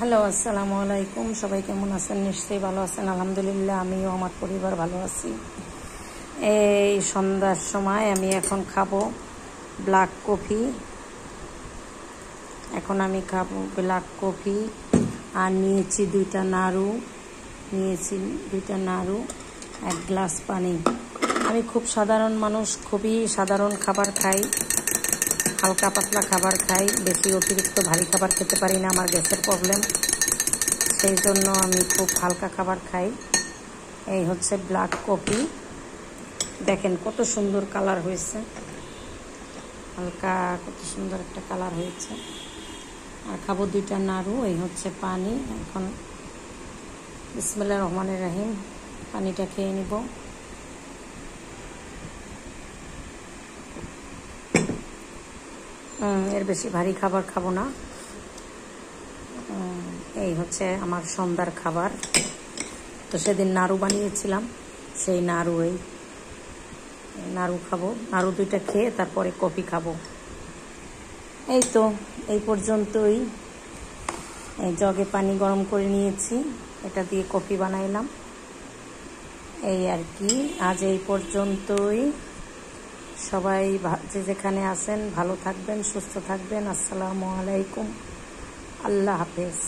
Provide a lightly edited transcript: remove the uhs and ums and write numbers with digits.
Hello, আসসালামু আলাইকুম। সবাই কেমন আছেন? নিশ্চয়ই ভালো আছেন। আলহামদুলিল্লাহ, আমিও আমার পরিবার ভালো আছি। এই সন্ধ্যার সময় আমি এখন খাবো ব্ল্যাক কফি। এখন আমি খাবো ব্ল্যাক কফি আর নিয়েছি দুইটা নাড়ু, এক গ্লাস পানি। আমি খুব সাধারণ মানুষ, খুবই সাধারণ খাবার খাই, হালকা পাতলা খাবার খাই, বেশি অতিরিক্ত ভারী খাবার খেতে পারি না, আমার গ্যাসের প্রবলেম, সেই জন্য আমি খুব হালকা খাবার খাই। এই হচ্ছে ব্ল্যাক কফি, দেখেন কত সুন্দর কালার হয়েছে, হালকা কত সুন্দর একটা কালার হয়েছে। আর খাবো দুইটা নাড়ু। এই হচ্ছে পানি। এখন বিসমিল্লাহির রহমানির রহিম, পানিটা খেয়ে নিব। এর বেশি ভারী খাবার খাবো না। এই হচ্ছে আমার সন্ধ্যার খাবার। তো সেদিন নাড়ু বানিয়েছিলাম, সেই নাড়ু খাবো। নাড়ু দুইটা খেয়ে তারপরে কফি খাবো। এই তো, এই পর্যন্তই। এই জগে পানি গরম করে নিয়েছি, এটা দিয়ে কফি বানাইলাম। এই আর কি, আজ এই পর্যন্তই। সবাই যে যেখানে আছেন ভালো থাকবেন, সুস্থ থাকবেন। আসসালামু আলাইকুম, আল্লাহ হাফেজ।